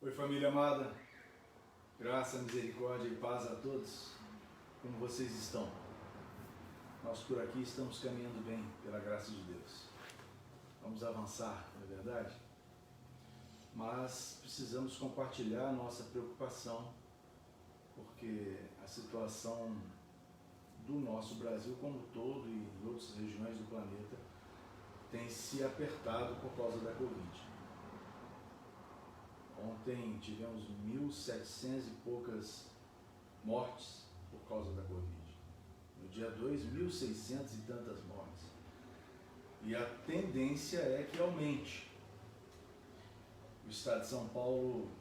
Oi, família amada, graça, misericórdia e paz a todos. Como vocês estão? Nós por aqui estamos caminhando bem, pela graça de Deus. Vamos avançar, não é verdade? Mas precisamos compartilhar a nossa preocupação, porque a situação do nosso Brasil como um todo e em outras regiões do planeta tem se apertado por causa da Covid. Ontem tivemos 1.700 e poucas mortes por causa da Covid. No dia 2, 1.600 e tantas mortes. E a tendência é que aumente. O Estado de São Paulo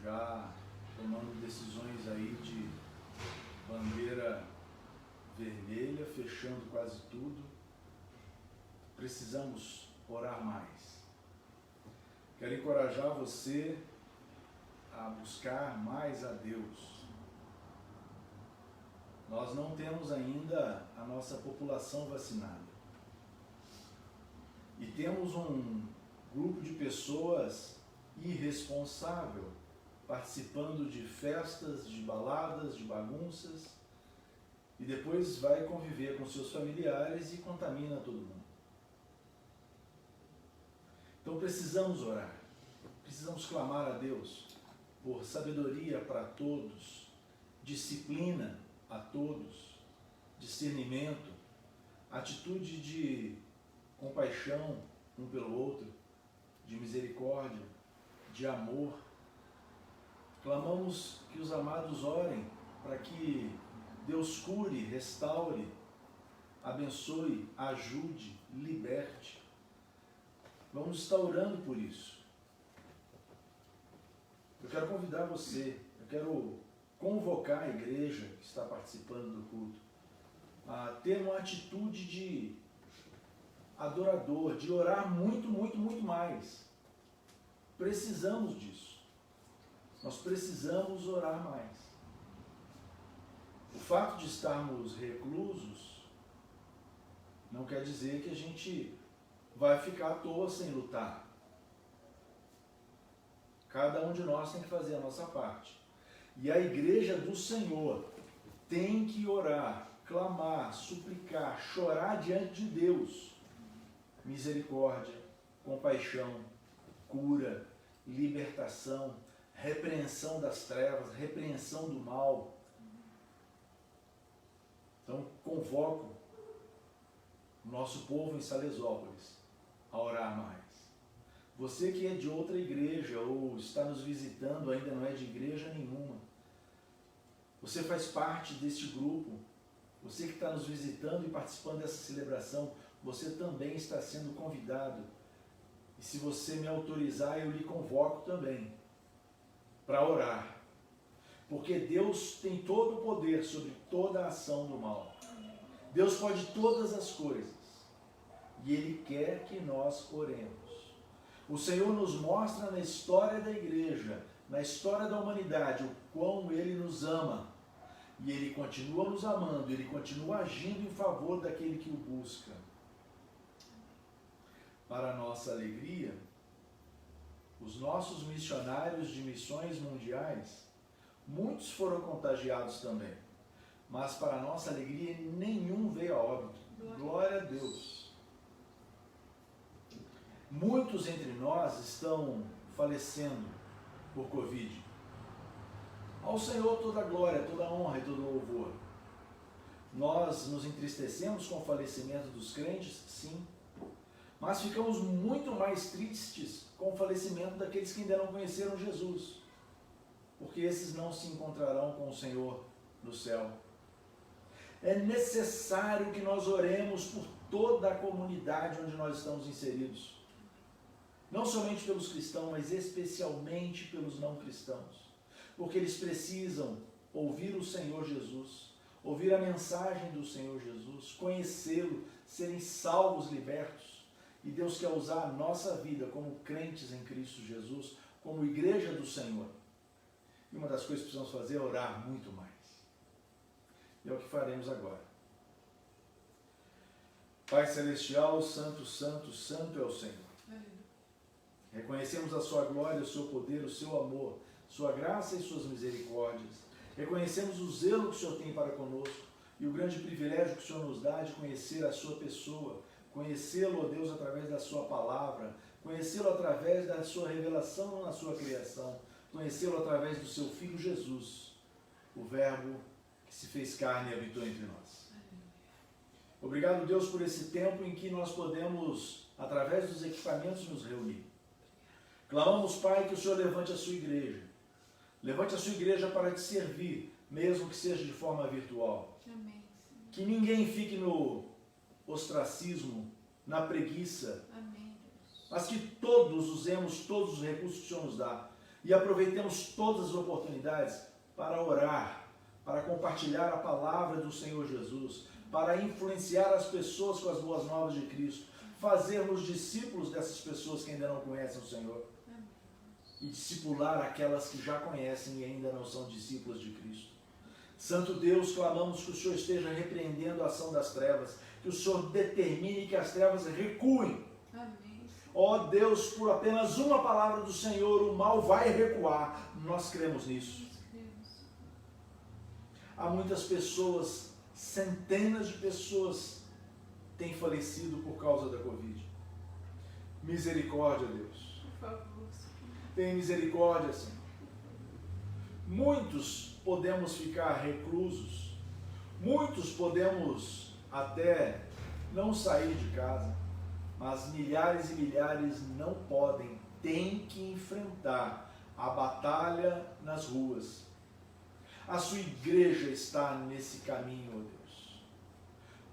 já tomando decisões aí de bandeira vermelha, fechando quase tudo. Precisamos orar mais. Quero encorajar você a buscar mais a Deus. Nós não temos ainda a nossa população vacinada. E temos um grupo de pessoas irresponsável participando de festas, de baladas, de bagunças, e depois vai conviver com seus familiares e contamina todo mundo. Então precisamos orar, precisamos clamar a Deus por sabedoria para todos, disciplina a todos, discernimento, atitude de compaixão um pelo outro, de misericórdia, de amor. Clamamos que os amados orem para que Deus cure, restaure, abençoe, ajude, liberte. Vamos estar orando por isso. Eu quero convidar você, eu quero convocar a igreja que está participando do culto a ter uma atitude de adorador, de orar muito, muito, muito mais. Precisamos disso. Nós precisamos orar mais. O fato de estarmos reclusos não quer dizer que a gente vai ficar à toa sem lutar. Cada um de nós tem que fazer a nossa parte. E a igreja do Senhor tem que orar, clamar, suplicar, chorar diante de Deus. Misericórdia, compaixão, cura, libertação, repreensão das trevas, repreensão do mal. Então, convoco o nosso povo em Salesópolis a orar mais. Você que é de outra igreja ou está nos visitando, ainda não é de igreja nenhuma. Você faz parte deste grupo. Você que está nos visitando e participando dessa celebração, você também está sendo convidado. E se você me autorizar, eu lhe convoco também para orar. Porque Deus tem todo o poder sobre toda a ação do mal. Deus pode todas as coisas. E Ele quer que nós oremos. O Senhor nos mostra na história da igreja, na história da humanidade, o quão Ele nos ama. E Ele continua nos amando, Ele continua agindo em favor daquele que o busca. Para a nossa alegria, os nossos missionários de missões mundiais, muitos foram contagiados também. Mas para a nossa alegria, nenhum veio a óbito. Glória a Deus. Muitos entre nós estão falecendo por Covid. Ao Senhor toda a glória, toda a honra e todo o louvor. Nós nos entristecemos com o falecimento dos crentes, sim. Mas ficamos muito mais tristes com o falecimento daqueles que ainda não conheceram Jesus. Porque esses não se encontrarão com o Senhor no céu. É necessário que nós oremos por toda a comunidade onde nós estamos inseridos. Não somente pelos cristãos, mas especialmente pelos não cristãos. Porque eles precisam ouvir o Senhor Jesus, ouvir a mensagem do Senhor Jesus, conhecê-lo, serem salvos, libertos. E Deus quer usar a nossa vida como crentes em Cristo Jesus, como igreja do Senhor. E uma das coisas que precisamos fazer é orar muito mais. E é o que faremos agora. Pai Celestial, Santo, Santo, Santo é o Senhor. Reconhecemos a sua glória, o seu poder, o seu amor, sua graça e suas misericórdias. Reconhecemos o zelo que o Senhor tem para conosco e o grande privilégio que o Senhor nos dá de conhecer a sua pessoa, conhecê-lo, ó Deus, através da sua palavra, conhecê-lo através da sua revelação na sua criação, conhecê-lo através do seu Filho Jesus, o Verbo que se fez carne e habitou entre nós. Obrigado, Deus, por esse tempo em que nós podemos, através dos equipamentos, nos reunir. Clamamos, Pai, que o Senhor levante a sua igreja. Levante a sua igreja para te servir, mesmo que seja de forma virtual. Amém. Que ninguém fique no ostracismo, na preguiça. Amém, Deus. Mas que todos usemos todos os recursos que o Senhor nos dá e aproveitemos todas as oportunidades para orar, para compartilhar a palavra do Senhor Jesus, para influenciar as pessoas com as boas novas de Cristo, fazermos discípulos dessas pessoas que ainda não conhecem o Senhor e discipular aquelas que já conhecem e ainda não são discípulos de Cristo. Santo Deus, clamamos que o Senhor esteja repreendendo a ação das trevas, que o Senhor determine que as trevas recuem. Amém. Ó Deus, por apenas uma palavra do Senhor, o mal vai recuar. Nós cremos nisso. Há muitas pessoas, centenas de pessoas têm falecido por causa da Covid. Misericórdia, Deus. Por favor. Tem misericórdia, Senhor. Muitos podemos ficar reclusos, muitos podemos até não sair de casa, mas milhares e milhares não podem, têm que enfrentar a batalha nas ruas. A sua igreja está nesse caminho, ó Deus.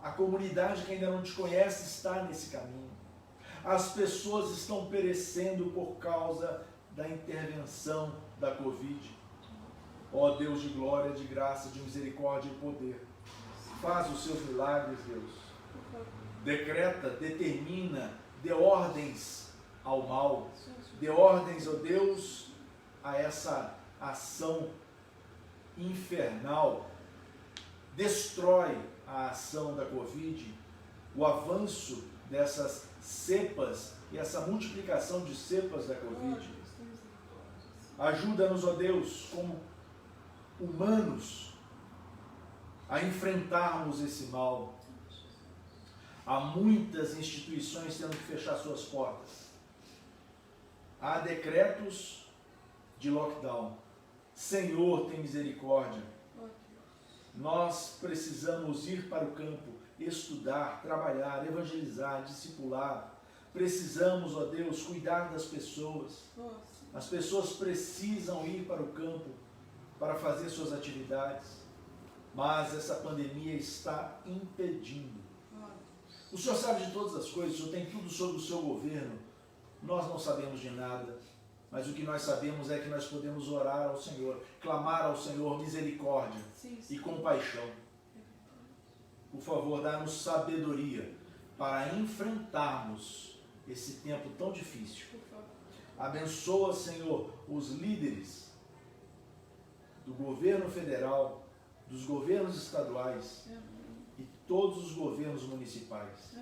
A comunidade que ainda não te conhece está nesse caminho. As pessoas estão perecendo por causa da intervenção da Covid. Ó Deus de glória, de graça, de misericórdia e poder, faz os seus milagres, Deus. Decreta, determina, dê ordens ao mal, dê ordens, ó Deus, a essa ação infernal. Destrói a ação da Covid, o avanço dessas cepas e essa multiplicação de cepas da Covid. Ajuda-nos, ó Deus, como humanos, a enfrentarmos esse mal. Há muitas instituições tendo que fechar suas portas. Há decretos de lockdown. Senhor, tem misericórdia. Nós precisamos ir para o campo, estudar, trabalhar, evangelizar, discipular. Precisamos, ó Deus, cuidar das pessoas. As pessoas precisam ir para o campo para fazer suas atividades, mas essa pandemia está impedindo. O Senhor sabe de todas as coisas, o Senhor tem tudo sobre o seu governo. Nós não sabemos de nada, mas o que nós sabemos é que nós podemos orar ao Senhor, clamar ao Senhor misericórdia e compaixão. Por favor, dá-nos sabedoria para enfrentarmos esse tempo tão difícil. Abençoa, Senhor, os líderes do governo federal, dos governos estaduais e todos os governos municipais.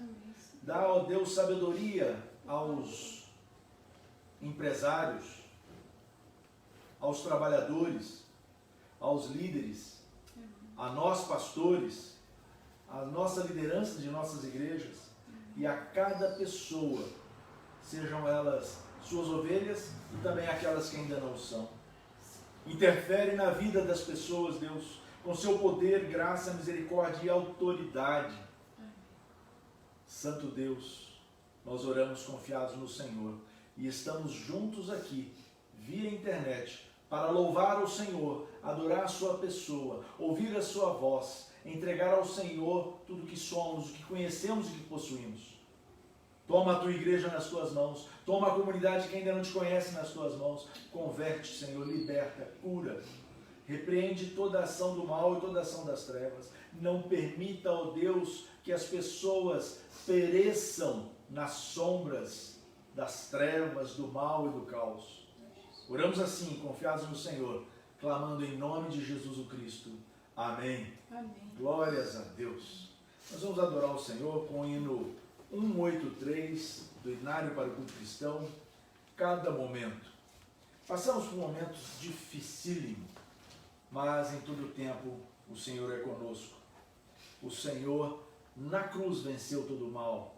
Dá, ó Deus, sabedoria aos empresários, aos trabalhadores, aos líderes, a nós pastores, a nossa liderança de nossas igrejas e a cada pessoa, sejam elas suas ovelhas e também aquelas que ainda não são. Interfere na vida das pessoas, Deus, com seu poder, graça, misericórdia e autoridade. Santo Deus, nós oramos confiados no Senhor e estamos juntos aqui, via internet, para louvar o Senhor, adorar a sua pessoa, ouvir a sua voz, entregar ao Senhor tudo que somos, o que conhecemos e que possuímos. Toma a tua igreja nas tuas mãos, toma a comunidade que ainda não te conhece nas tuas mãos, converte, Senhor, liberta, cura, repreende toda a ação do mal e toda a ação das trevas. Não permita, ó Deus, que as pessoas pereçam nas sombras das trevas, do mal e do caos. Oramos assim, confiados no Senhor, clamando em nome de Jesus o Cristo. Amém. Amém. Glórias a Deus. Nós vamos adorar o Senhor com o hino 183 do Inário para o Culto Cristão, cada momento. Passamos por momentos dificílimos, mas em todo tempo o Senhor é conosco. O Senhor na cruz venceu todo o mal,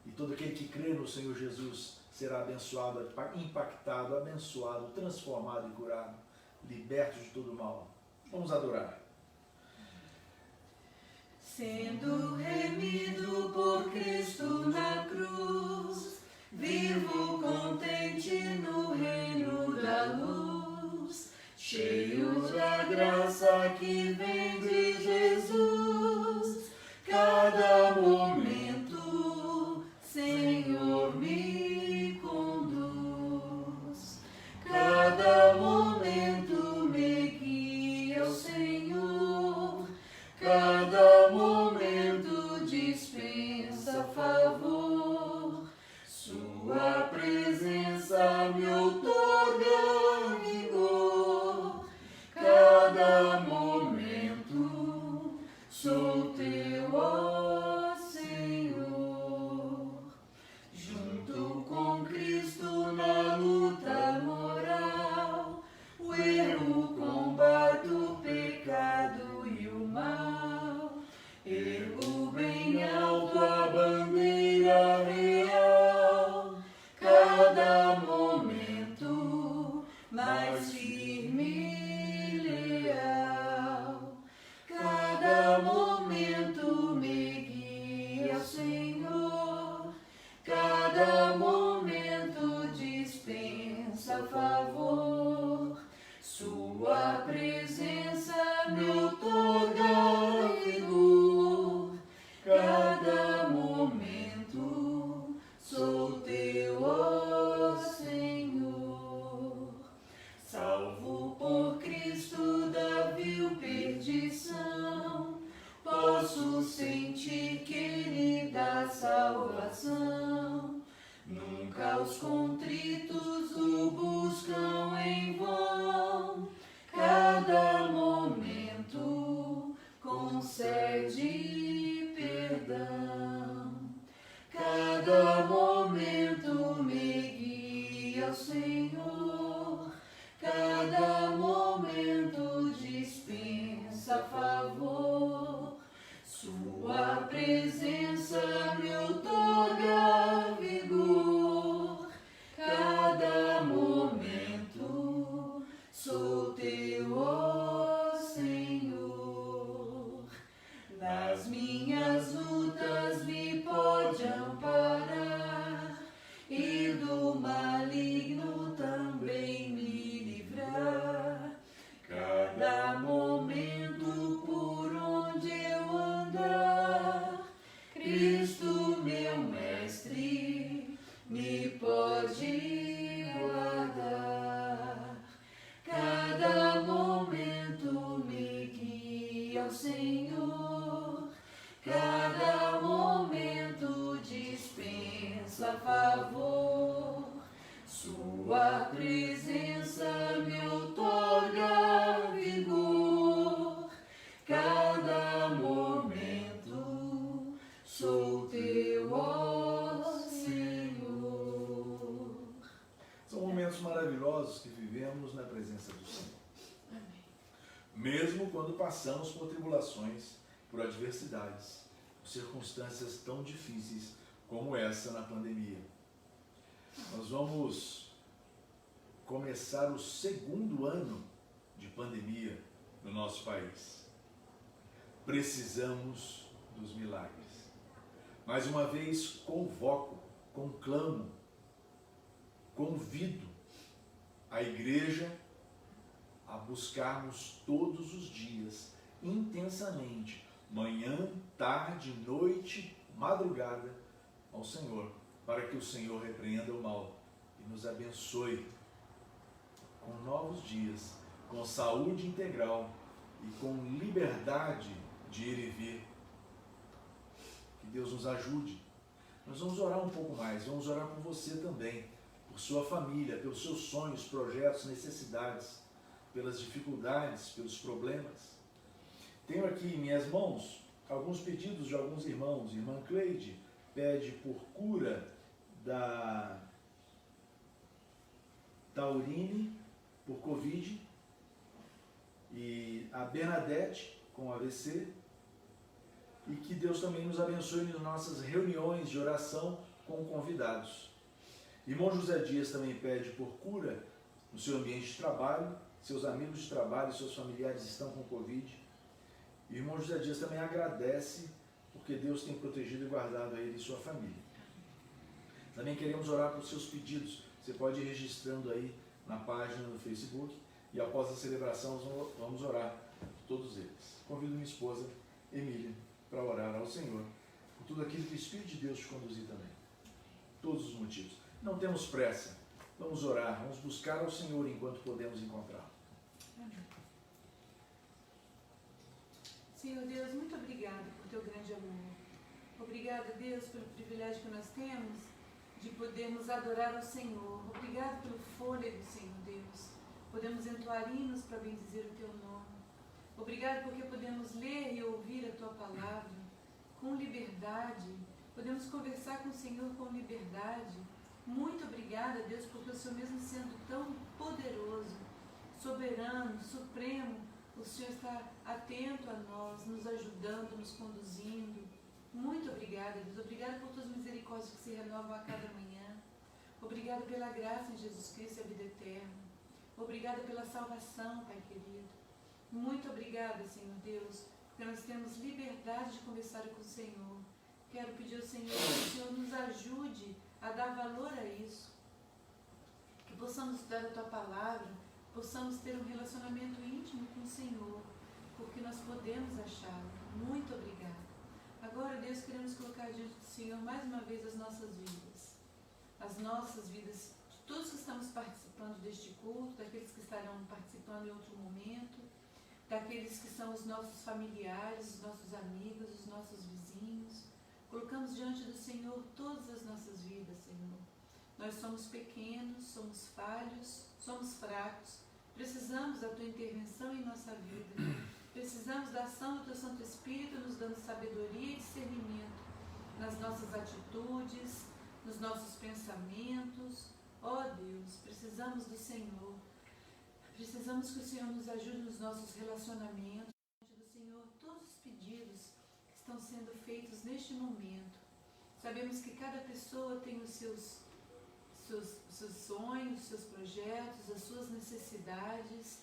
e todo aquele que crê no Senhor Jesus será abençoado, impactado, abençoado, transformado e curado, liberto de todo o mal. Vamos adorar. Sendo remido por Cristo na cruz, vivo contente no reino da luz, cheio da graça que vem de Jesus. Cada momento, Senhor, me conduz. Cada momento me guia o Senhor. Cada momento dispensa favor. Sua presença me outorga vigor. Cada momento sou teu, ó Senhor. Junto com Cristo na luta moral, o erro combato, o pecado e o mal. Ergo bem alto a bandeira real. Cada momento mais firme e leal. Cada momento me guia o Senhor. Cada momento dispensa favor. Sua presença me outorga vigor. Cada momento sou teu, ó Senhor. Salvo por Cristo da vil perdição, posso sentir que Ele dá salvação. Nunca os contritos o buscam em vão. Cada momento concede perdão. Cada momento me guia o Senhor. Cada momento dispensa favor. Sua presença me outorga vigor. Cada momento sou teu, ó Senhor. Nas minhas lutas me pode amparar, e do maligno também me livrar. Cada momento por onde eu andar, Cristo meu mestre me pode guardar. Cada momento me guia o Senhor. Cada momento dispensa favor. Sua presença me outorga vigor. Cada momento sou teu, ó Senhor. São momentos maravilhosos que vivemos na presença do Senhor. Amém. Mesmo quando passamos por tribulações, por adversidades, por circunstâncias tão difíceis como essa na pandemia. Nós vamos começar o segundo ano de pandemia no nosso país. Precisamos dos milagres. Mais uma vez, convoco, conclamo, convido a igreja a buscarmos todos os dias, intensamente, manhã, tarde, noite, madrugada, ao Senhor, para que o Senhor repreenda o mal e nos abençoe com novos dias, com saúde integral e com liberdade de ir e vir. Que Deus nos ajude. Nós vamos orar um pouco mais, vamos orar por você também, por sua família, pelos seus sonhos, projetos, necessidades, pelas dificuldades, pelos problemas. Tenho aqui em minhas mãos alguns pedidos de alguns irmãos. Irmã Cleide pede por cura da urina por Covid, e a Bernadette com AVC, e que Deus também nos abençoe nas nossas reuniões de oração com convidados. Irmão José Dias também pede por cura no seu ambiente de trabalho, seus amigos de trabalho, seus familiares estão com Covid. E o irmão José Dias também agradece porque Deus tem protegido e guardado a ele e sua família. Também queremos orar por seus pedidos. Você pode ir registrando aí na página do Facebook e após a celebração vamos orar por todos eles. Convido minha esposa, Emília, para orar ao Senhor por tudo aquilo que o Espírito de Deus te conduzir também. Todos os motivos. Não temos pressa. Vamos orar, vamos buscar ao Senhor enquanto podemos encontrá-lo. Senhor Deus, muito obrigada por teu grande amor. Obrigada, Deus, pelo privilégio que nós temos de podermos adorar ao Senhor. Obrigado pelo fôlego, Senhor Deus. Podemos entoar hinos para bendizer o teu nome. Obrigado porque podemos ler e ouvir a tua palavra com liberdade. Podemos conversar com o Senhor com liberdade. Muito obrigada, Deus, porque o Senhor, mesmo sendo tão poderoso, soberano, supremo, o Senhor está atento a nós, nos ajudando, nos conduzindo. Muito obrigada, Deus. Obrigada por tuas misericórdias que se renovam a cada manhã. Obrigada pela graça em Jesus Cristo e a vida eterna. Obrigada pela salvação, Pai querido. Muito obrigada, Senhor Deus, porque nós temos liberdade de conversar com o Senhor. Quero pedir ao Senhor que o Senhor nos ajude a dar valor a isso. Que possamos estudar a tua palavra, possamos ter um relacionamento íntimo com o Senhor, porque nós podemos achá-lo. Muito obrigada. Agora, Deus, queremos colocar diante do Senhor mais uma vez as nossas vidas. As nossas vidas, de todos que estamos participando deste culto, daqueles que estarão participando em outro momento, daqueles que são os nossos familiares, os nossos amigos, os nossos vizinhos. Colocamos diante do Senhor todas as nossas vidas, Senhor. Nós somos pequenos, somos falhos, somos fracos. Precisamos da tua intervenção em nossa vida. Precisamos da ação do teu Santo Espírito, nos dando sabedoria e discernimento nas nossas atitudes, nos nossos pensamentos. Ó Deus, precisamos do Senhor. Precisamos que o Senhor nos ajude nos nossos relacionamentos. Diante do Senhor, todos os pedidos que estão sendo feitos neste momento. Sabemos que cada pessoa tem os seus sonhos, os seus projetos, as suas necessidades,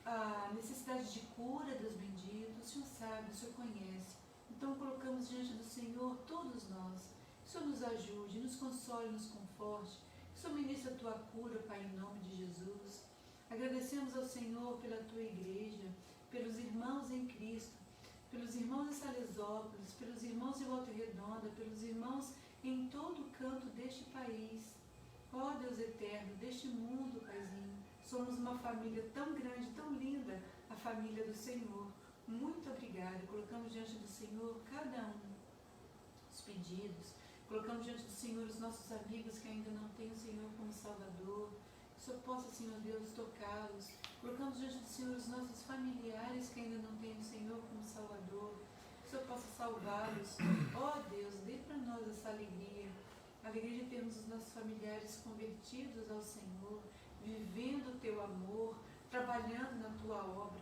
a necessidade de cura, Deus bendito. O Senhor sabe, o Senhor conhece. Então colocamos diante do Senhor todos nós. Que o Senhor nos ajude, nos console, nos conforte. Que o Senhor ministre a tua cura, Pai, em nome de Jesus. Agradecemos ao Senhor pela tua igreja, pelos irmãos em Cristo, pelos irmãos em Salesópolis, pelos irmãos em Volta Redonda, pelos irmãos em todo o canto deste país. Ó Deus eterno, deste mundo, Paizinho. Somos uma família tão grande, tão linda, a família do Senhor. Muito obrigada. Colocamos diante do Senhor cada um os pedidos. Colocamos diante do Senhor os nossos amigos que ainda não têm o Senhor como Salvador. Que o Senhor possa, Senhor Deus, tocá-los. Colocamos diante do Senhor os nossos familiares que ainda não têm o Senhor como Salvador. Que o Senhor possa salvá-los. Ó Deus, dê para nós essa alegria. A alegria de termos os nossos familiares convertidos ao Senhor, vivendo o teu amor, trabalhando na tua obra.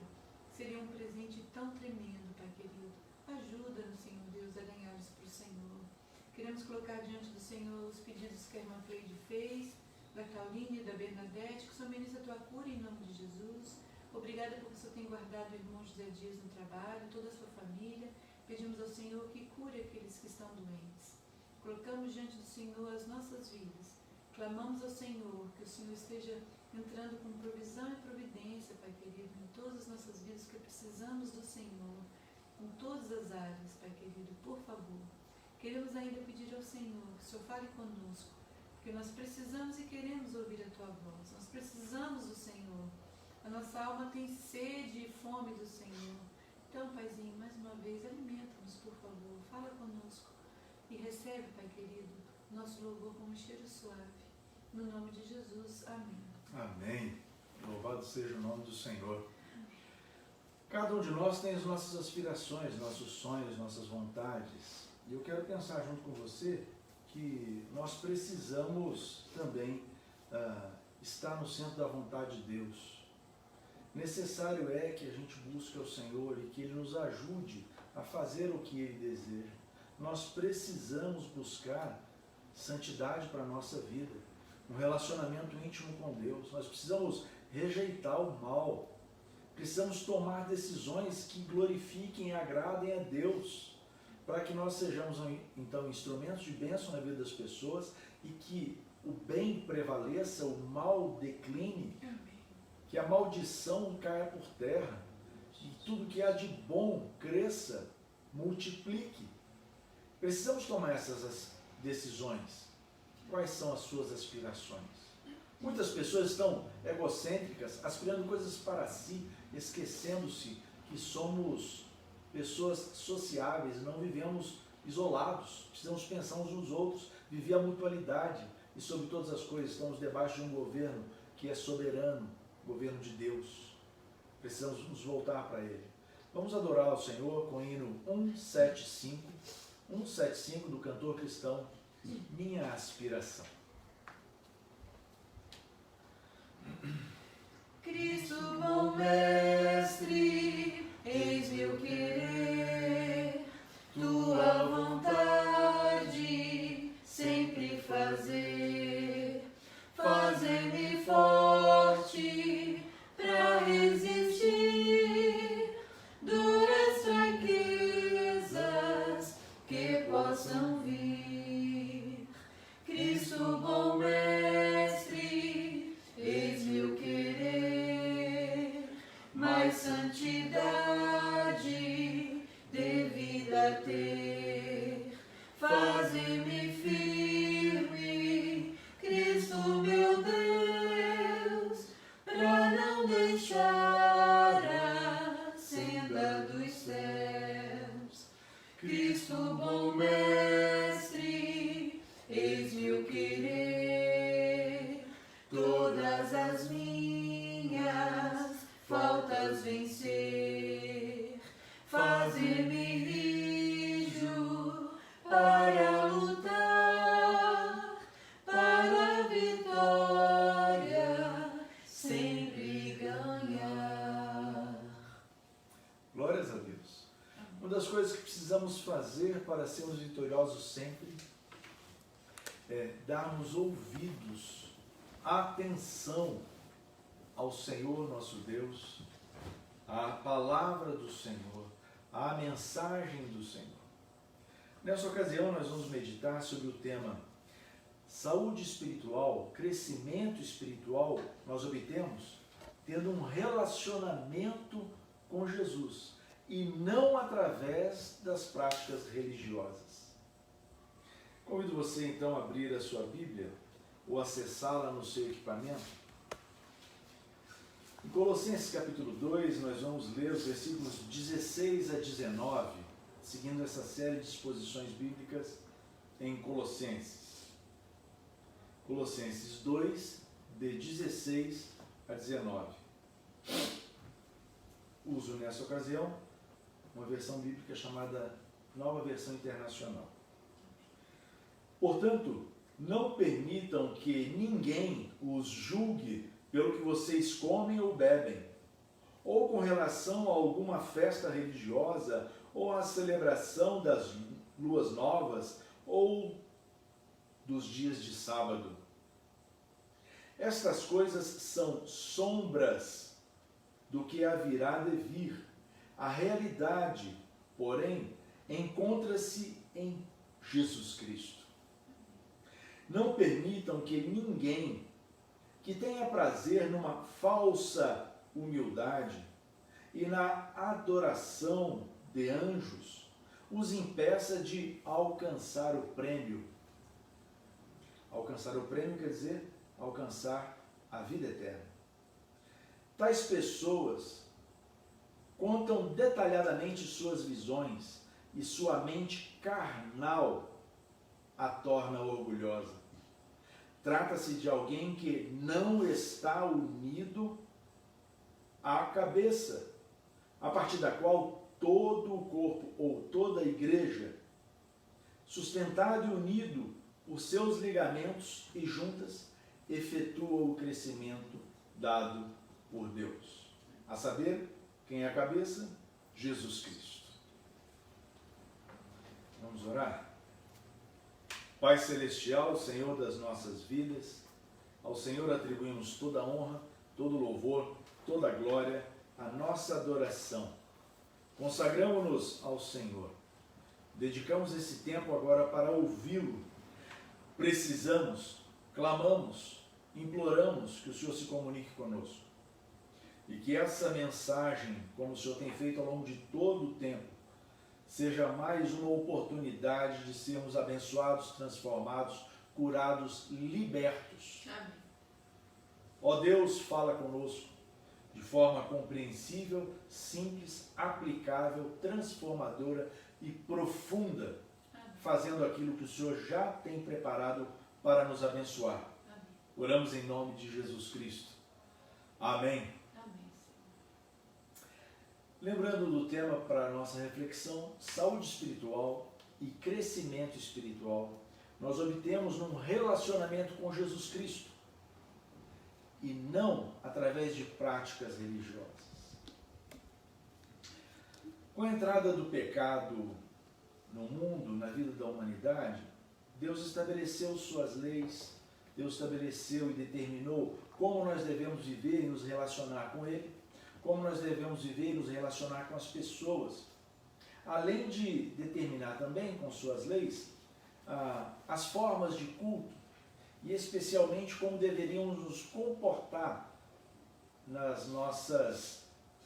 Seria um presente tão tremendo, Pai querido. Ajuda-nos, Senhor Deus, a ganhar-nos para o Senhor. Queremos colocar diante do Senhor os pedidos que a irmã Cleide fez, da Pauline e da Bernadette, que o Senhor ministre a tua cura em nome de Jesus. Obrigada porque o Senhor tem guardado o irmão José Dias no trabalho, toda a sua família. Pedimos ao Senhor que cure aqueles que estão doentes. Colocamos diante do Senhor as nossas vidas. Clamamos ao Senhor que o Senhor esteja entrando com provisão e providência, Pai querido, em todas as nossas vidas, que precisamos do Senhor, em todas as áreas, Pai querido, por favor. Queremos ainda pedir ao Senhor que o Senhor fale conosco, porque nós precisamos e queremos ouvir a Tua voz. Nós precisamos do Senhor. A nossa alma tem sede e fome do Senhor. Então, Paizinho, mais uma vez, alimenta-nos, por favor. Fala conosco e recebe, Pai querido, nosso louvor com um cheiro suave. No nome de Jesus. Amém. Amém. Louvado seja o nome do Senhor. Cada um de nós tem as nossas aspirações, nossos sonhos, nossas vontades. E eu quero pensar junto com você que nós precisamos também está no centro da vontade de Deus. Necessário é que a gente busque ao Senhor e que Ele nos ajude a fazer o que Ele deseja. Nós precisamos buscar santidade para a nossa vida, um relacionamento íntimo com Deus. Nós precisamos rejeitar o mal. Precisamos tomar decisões que glorifiquem e agradem a Deus, para que nós sejamos, então, instrumentos de bênção na vida das pessoas e que o bem prevaleça, o mal decline, que a maldição caia por terra, e tudo que há de bom cresça, multiplique. Precisamos tomar essas decisões. Quais são as suas aspirações? Muitas pessoas estão egocêntricas, aspirando coisas para si, esquecendo-se que somos pessoas sociáveis, não vivemos isolados, precisamos pensar uns nos outros, viver a mutualidade e sobre todas as coisas estamos debaixo de um governo que é soberano, governo de Deus. Precisamos nos voltar para Ele. Vamos adorar ao Senhor com o hino 175 do cantor cristão, Minha Aspiração. Cristo, bom mestre, eis-me o querer, tua vontade sempre fazer, fazer-me forte para resistir duras fraquezas que possam vir. Cristo, bom mestre, eis-me o querer, mais santidade devida ter, fazer-me firme, Cristo meu Deus, pra não deixar a senda dos céus. Cristo, bom mestre, eis-me o querer, todas as minhas faltas vencer, fazer-me rijo para lutar, para a vitória sempre ganhar. Glórias a Deus. Uma das coisas que precisamos fazer para sermos vitoriosos sempre é darmos ouvidos, atenção ao Senhor nosso Deus, à palavra do Senhor, à mensagem do Senhor. Nessa ocasião nós vamos meditar sobre o tema saúde espiritual, crescimento espiritual, nós obtemos tendo um relacionamento com Jesus e não através das práticas religiosas. Convido você então a abrir a sua Bíblia ou acessá-la no seu equipamento. Em Colossenses capítulo 2, nós vamos ler os versículos 16 a 19, seguindo essa série de exposições bíblicas em Colossenses. Colossenses 2, de 16 a 19. Uso nessa ocasião uma versão bíblica chamada Nova Versão Internacional. Portanto, não permitam que ninguém os julgue pelo que vocês comem ou bebem, ou com relação a alguma festa religiosa, ou a celebração das luas novas, ou dos dias de sábado. Estas coisas são sombras do que haverá de vir. A realidade, porém, encontra-se em Jesus Cristo. Não permitam que ninguém que tenha prazer numa falsa humildade e na adoração de anjos os impeça de alcançar o prêmio. Alcançar o prêmio quer dizer alcançar a vida eterna. Tais pessoas contam detalhadamente suas visões e sua mente carnal a torna orgulhosa. Trata-se de alguém que não está unido à cabeça, a partir da qual todo o corpo ou toda a igreja, sustentado e unido por seus ligamentos e juntas, efetua o crescimento dado por Deus. A saber, quem é a cabeça? Jesus Cristo. Vamos orar? Pai Celestial, Senhor das nossas vidas, ao Senhor atribuímos toda a honra, todo o louvor, toda a glória, a nossa adoração. Consagramos-nos ao Senhor. Dedicamos esse tempo agora para ouvi-lo. Precisamos, clamamos, imploramos que o Senhor se comunique conosco. E que essa mensagem, como o Senhor tem feito ao longo de todo o tempo, seja mais uma oportunidade de sermos abençoados, transformados, curados, libertos. Amém. Ó Deus, fala conosco de forma compreensível, simples, aplicável, transformadora e profunda, fazendo aquilo que o Senhor já tem preparado para nos abençoar. Amém. Oramos em nome de Jesus Cristo. Amém. Amém. Lembrando do tema para a nossa reflexão, saúde espiritual e crescimento espiritual, nós obtemos num relacionamento com Jesus Cristo e não através de práticas religiosas. Com a entrada do pecado no mundo, na vida da humanidade, Deus estabeleceu suas leis, Deus estabeleceu e determinou como nós devemos viver e nos relacionar com Ele, como nós devemos viver e nos relacionar com as pessoas, além de determinar também com suas leis as formas de culto e especialmente como deveríamos nos comportar nas nossas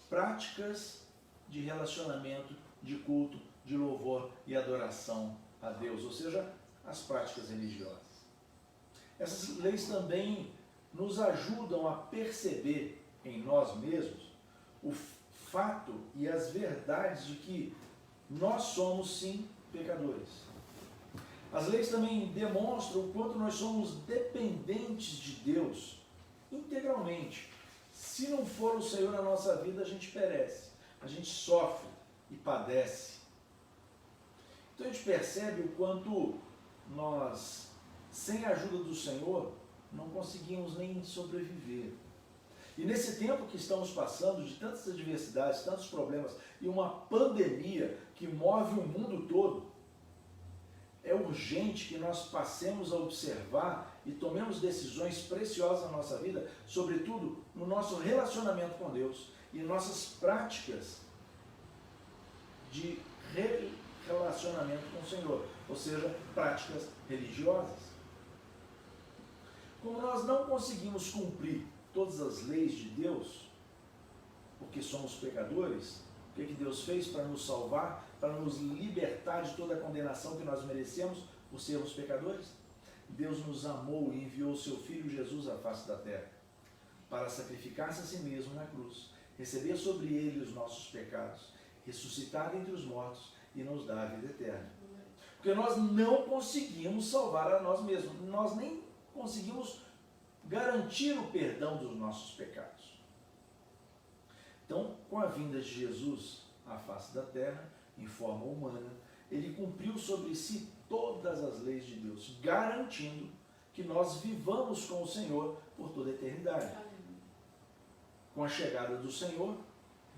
práticas de relacionamento, de culto, de louvor e adoração a Deus, ou seja, as práticas religiosas. Essas leis também nos ajudam a perceber em nós mesmos o fato e as verdades de que nós somos sim pecadores. As leis também demonstram o quanto nós somos dependentes de Deus integralmente. Se não for o Senhor na nossa vida, a gente perece, a gente sofre e padece. Então a gente percebe o quanto nós, sem a ajuda do Senhor, não conseguimos nem sobreviver. E nesse tempo que estamos passando, de tantas adversidades, tantos problemas e uma pandemia que move o mundo todo, é urgente que nós passemos a observar e tomemos decisões preciosas na nossa vida, sobretudo no nosso relacionamento com Deus e nossas práticas de relacionamento com o Senhor, ou seja, práticas religiosas. Como nós não conseguimos cumprir todas as leis de Deus, porque somos pecadores, o que Deus fez para nos salvar, para nos libertar de toda a condenação que nós merecemos por sermos pecadores? Deus nos amou e enviou o seu Filho Jesus à face da terra, para sacrificar-se a si mesmo na cruz, receber sobre ele os nossos pecados, ressuscitar dentre os mortos e nos dar a vida eterna. Porque nós não conseguimos salvar a nós mesmos, nós nem conseguimos garantir o perdão dos nossos pecados. Então, com a vinda de Jesus à face da terra, em forma humana, ele cumpriu sobre si todas as leis de Deus, garantindo que nós vivamos com o Senhor por toda a eternidade. Com a chegada do Senhor,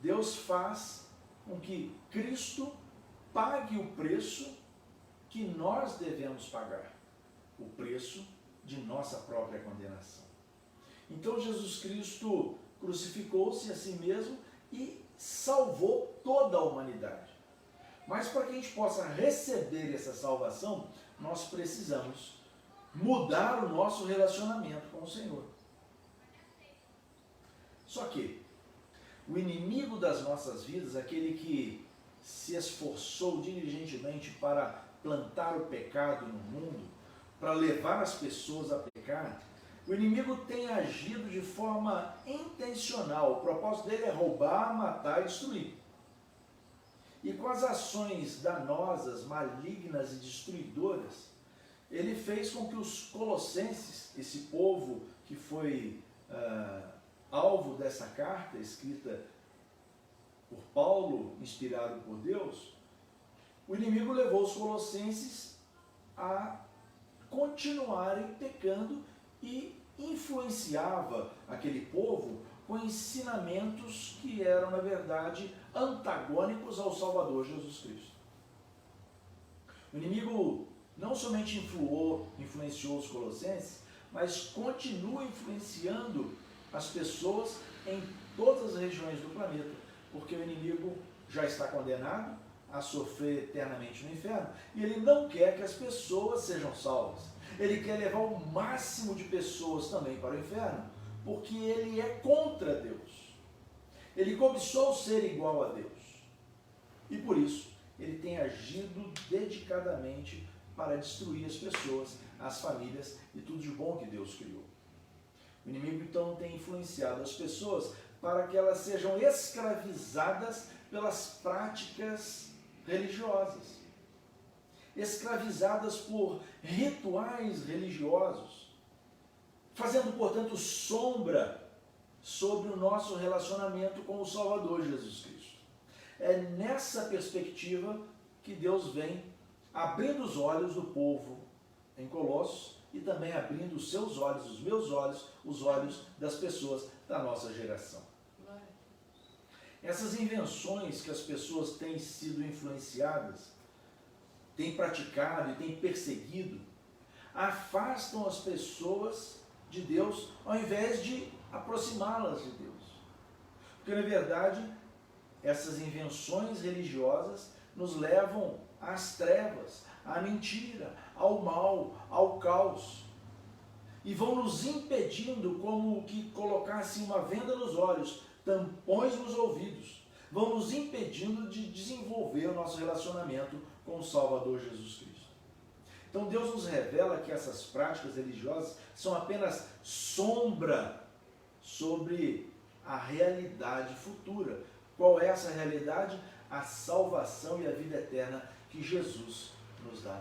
Deus faz com que Cristo pague o preço que nós devemos pagar, o preço de nossa própria condenação. Então Jesus Cristo crucificou-se a si mesmo e salvou toda a humanidade. Mas para que a gente possa receber essa salvação, nós precisamos mudar o nosso relacionamento com o Senhor. Só que o inimigo das nossas vidas, aquele que se esforçou diligentemente para plantar o pecado no mundo, para levar as pessoas a pecar, o inimigo tem agido de forma intencional. O propósito dele é roubar, matar e destruir. E com as ações danosas, malignas e destruidoras, ele fez com que os colossenses, esse povo que foi alvo dessa carta escrita por Paulo, inspirado por Deus, o inimigo levou os colossenses a continuarem pecando e influenciava aquele povo com ensinamentos que eram, na verdade, antagônicos ao Salvador Jesus Cristo. O inimigo não somente influenciou os colossenses, mas continua influenciando as pessoas em todas as regiões do planeta, porque o inimigo já está condenado a sofrer eternamente no inferno, e ele não quer que as pessoas sejam salvas. Ele quer levar o máximo de pessoas também para o inferno, porque ele é contra Deus. Ele cobiçou ser igual a Deus. E por isso, ele tem agido dedicadamente para destruir as pessoas, as famílias e tudo de bom que Deus criou. O inimigo, então, tem influenciado as pessoas para que elas sejam escravizadas pelas práticas religiosas, escravizadas por rituais religiosos, fazendo, portanto, sombra sobre o nosso relacionamento com o Salvador Jesus Cristo. É nessa perspectiva que Deus vem abrindo os olhos do povo em Colossos e também abrindo os seus olhos, os meus olhos, os olhos das pessoas da nossa geração. Essas invenções que as pessoas têm sido influenciadas, têm praticado e têm perseguido, afastam as pessoas de Deus ao invés de aproximá-las de Deus. Porque, na verdade, essas invenções religiosas nos levam às trevas, à mentira, ao mal, ao caos. E vão nos impedindo, como que colocassem uma venda nos olhos, tampões nos ouvidos, vão nos impedindo de desenvolver o nosso relacionamento com o Salvador Jesus Cristo. Então Deus nos revela que essas práticas religiosas são apenas sombra sobre a realidade futura. Qual é essa realidade? A salvação e a vida eterna que Jesus nos dá.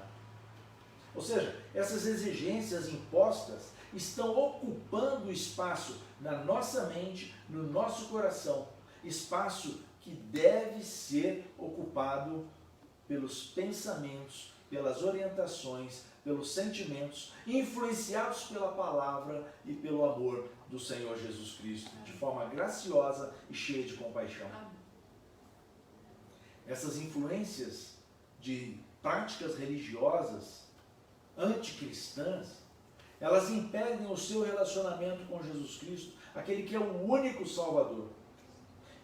Ou seja, essas exigências impostas estão ocupando espaço na nossa mente, no nosso coração, espaço que deve ser ocupado pelos pensamentos, pelas orientações, pelos sentimentos, influenciados pela palavra e pelo amor do Senhor Jesus Cristo, de forma graciosa e cheia de compaixão. Essas influências de práticas religiosas anticristãs, elas impedem o seu relacionamento com Jesus Cristo, aquele que é o único Salvador.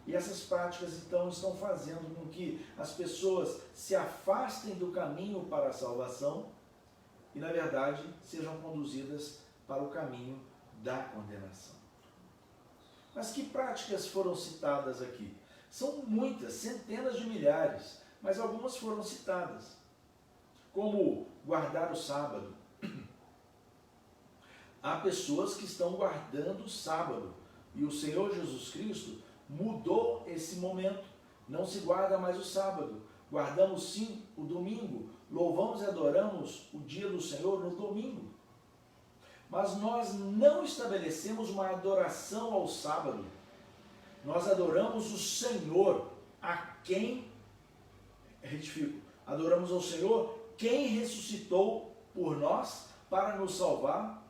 E essas práticas, então, estão fazendo com que as pessoas se afastem do caminho para a salvação e, na verdade, sejam conduzidas para o caminho da condenação. Mas que práticas foram citadas aqui? São muitas, centenas de milhares, mas algumas foram citadas, como guardar o sábado. Há pessoas que estão guardando o sábado e o Senhor Jesus Cristo mudou esse momento. Não se guarda mais o sábado, guardamos sim o domingo, louvamos e adoramos o dia do Senhor no domingo. Mas nós não estabelecemos uma adoração ao sábado. Nós adoramos o Senhor, a quem, adoramos ao Senhor, quem ressuscitou por nós para nos salvar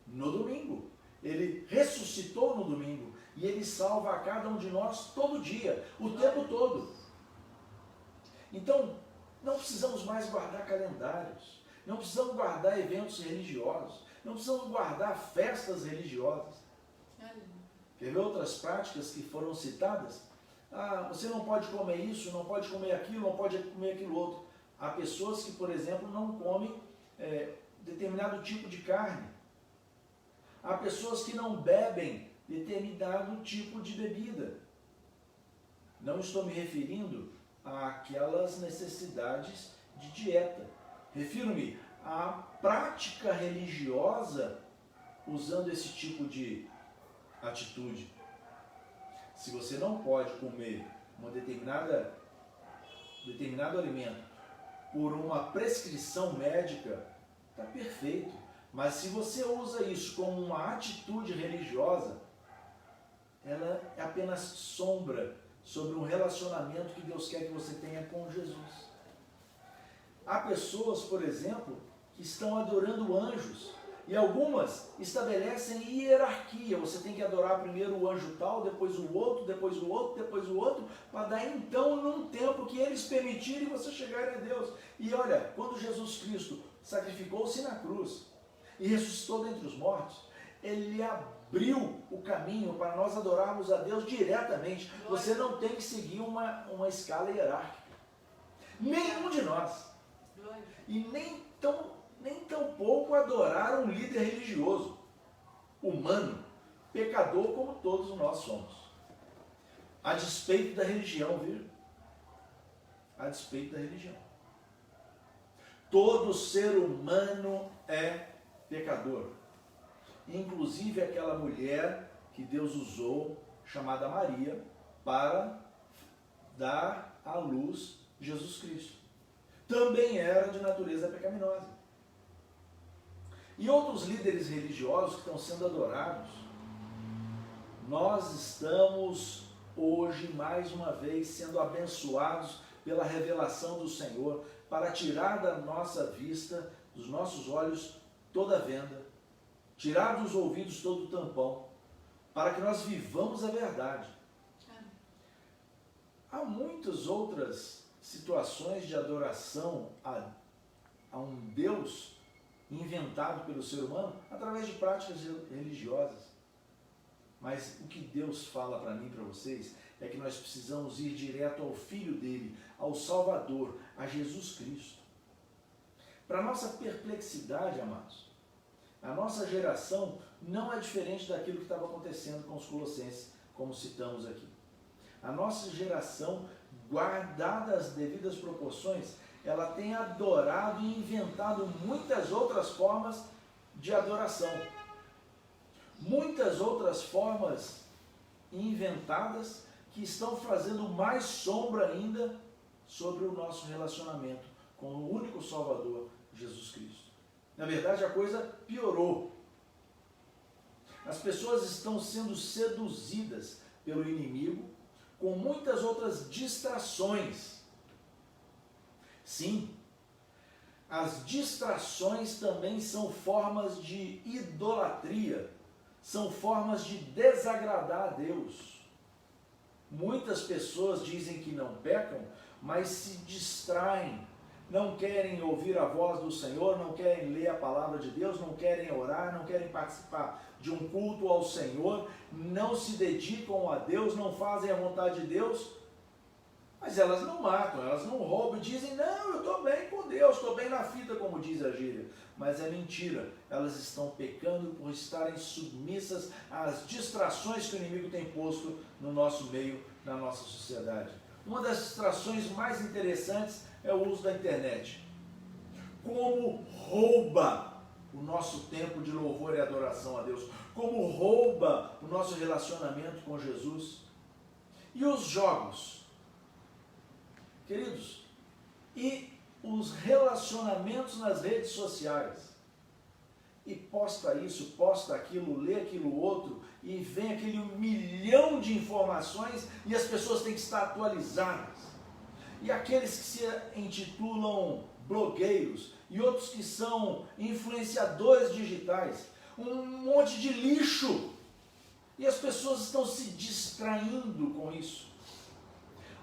no domingo. Ele ressuscitou no domingo e Ele salva a cada um de nós todo dia, o tempo todo. Então, não precisamos mais guardar calendários, não precisamos guardar eventos religiosos, não precisamos guardar festas religiosas. Quer ver outras práticas que foram citadas? Você não pode comer isso, não pode comer aquilo, não pode comer aquilo outro. Há pessoas que, por exemplo, não comem determinado tipo de carne. Há pessoas que não bebem determinado tipo de bebida. Não estou me referindo àquelas necessidades de dieta. Refiro-me à prática religiosa usando esse tipo de atitude. Se você não pode comer um determinado alimento por uma prescrição médica, está perfeito. Mas se você usa isso como uma atitude religiosa, ela é apenas sombra sobre um relacionamento que Deus quer que você tenha com Jesus. Há pessoas, por exemplo, que estão adorando anjos, E algumas estabelecem hierarquia. Você tem que adorar primeiro o anjo tal, depois o outro, depois o outro, depois o outro, para dar então num tempo que eles permitirem você chegar a Deus. E olha, quando Jesus Cristo sacrificou-se na cruz e ressuscitou dentre os mortos, ele abriu o caminho para nós adorarmos a Deus diretamente. Você não tem que seguir uma escala hierárquica. Nenhum de nós. E nem tão pouco adorar um líder religioso, humano, pecador como todos nós somos. A despeito da religião, viu? A despeito da religião. Todo ser humano é pecador. Inclusive aquela mulher que Deus usou, chamada Maria, para dar à luz Jesus Cristo. Também era de natureza pecaminosa. E outros líderes religiosos que estão sendo adorados, nós estamos hoje, mais uma vez, sendo abençoados pela revelação do Senhor para tirar da nossa vista, dos nossos olhos, toda a venda, tirar dos ouvidos todo o tampão, para que nós vivamos a verdade. Há muitas outras situações de adoração a um Deus inventado pelo ser humano através de práticas religiosas. Mas o que Deus fala para mim e para vocês é que nós precisamos ir direto ao Filho dele, ao Salvador, a Jesus Cristo. Para nossa perplexidade, amados, a nossa geração não é diferente daquilo que estava acontecendo com os colossenses, como citamos aqui. A nossa geração, guardada as devidas proporções, ela tem adorado e inventado muitas outras formas de adoração. Muitas outras formas inventadas que estão fazendo mais sombra ainda sobre o nosso relacionamento com o único Salvador, Jesus Cristo. Na verdade, a coisa piorou. As pessoas estão sendo seduzidas pelo inimigo com muitas outras distrações. Sim, as distrações também são formas de idolatria, são formas de desagradar a Deus. Muitas pessoas dizem que não pecam, mas se distraem, não querem ouvir a voz do Senhor, não querem ler a palavra de Deus, não querem orar, não querem participar de um culto ao Senhor, não se dedicam a Deus, não fazem a vontade de Deus, mas elas não matam, elas não roubam, dizem, não, eu estou bem com Deus, estou bem na fita, como diz a gíria. Mas é mentira, elas estão pecando por estarem submissas às distrações que o inimigo tem posto no nosso meio, na nossa sociedade. Uma das distrações mais interessantes é o uso da internet. Como rouba o nosso tempo de louvor e adoração a Deus, como rouba o nosso relacionamento com Jesus. E os jogos? Queridos, e os relacionamentos nas redes sociais. E posta isso, posta aquilo, lê aquilo outro, e vem aquele 1 milhão de informações e as pessoas têm que estar atualizadas. E aqueles que se intitulam blogueiros e outros que são influenciadores digitais, um monte de lixo. E as pessoas estão se distraindo com isso.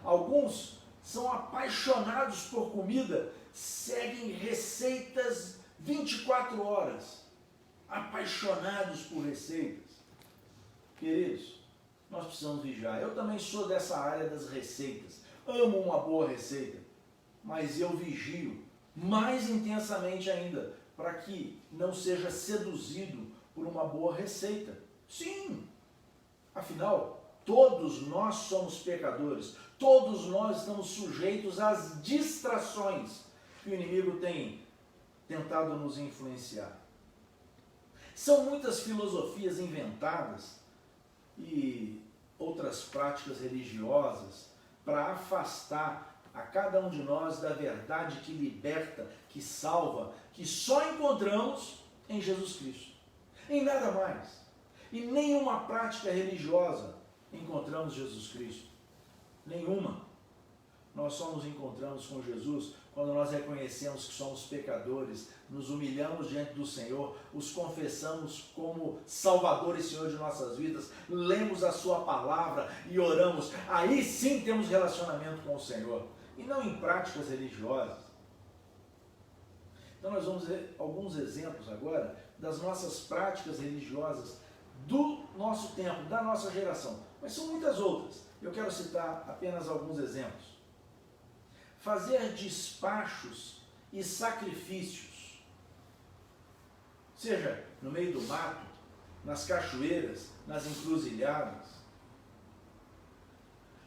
Alguns são apaixonados por comida, seguem receitas 24 horas. Apaixonados por receitas. Queridos, nós precisamos vigiar. Eu também sou dessa área das receitas. Amo uma boa receita, mas eu vigio mais intensamente ainda, para que não seja seduzido por uma boa receita. Sim, afinal, todos nós somos pecadores, todos nós estamos sujeitos às distrações que o inimigo tem tentado nos influenciar. São muitas filosofias inventadas e outras práticas religiosas para afastar a cada um de nós da verdade que liberta, que salva, que só encontramos em Jesus Cristo. Em nada mais. Em nenhuma prática religiosa encontramos Jesus Cristo. Nenhuma. Nós só nos encontramos com Jesus quando nós reconhecemos que somos pecadores, nos humilhamos diante do Senhor, os confessamos como Salvador e Senhor de nossas vidas, lemos a sua palavra e oramos. Aí sim temos relacionamento com o Senhor, e não em práticas religiosas. Então nós vamos ver alguns exemplos agora das nossas práticas religiosas do nosso tempo, da nossa geração. Mas são muitas outras. Eu quero citar apenas alguns exemplos. Fazer despachos e sacrifícios, seja no meio do mato, nas cachoeiras, nas encruzilhadas.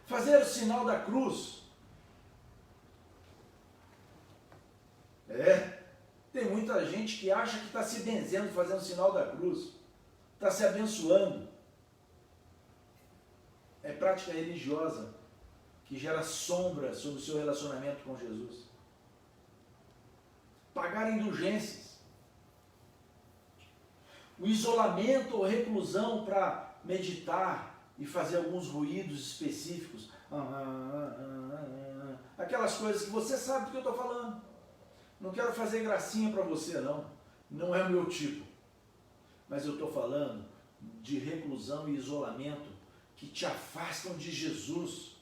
Fazer o sinal da cruz. Tem muita gente que acha que está se benzendo fazendo o sinal da cruz, está se abençoando. É prática religiosa que gera sombra sobre o seu relacionamento com Jesus. Pagar indulgências. O isolamento ou reclusão para meditar e fazer alguns ruídos específicos. Aquelas coisas que você sabe do que eu estou falando. Não quero fazer gracinha para você, não. Não é o meu tipo. Mas eu estou falando de reclusão e isolamento que te afastam de Jesus.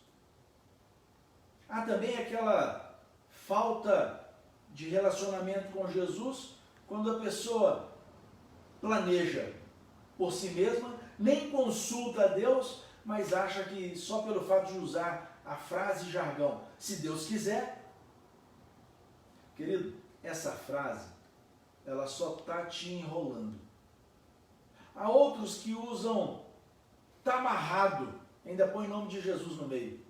Há também aquela falta de relacionamento com Jesus quando a pessoa planeja por si mesma, nem consulta a Deus, mas acha que só pelo fato de usar a frase jargão, se Deus quiser. Querido, essa frase, ela só está te enrolando. Há outros que usam tá amarrado, ainda põe o nome de Jesus no meio.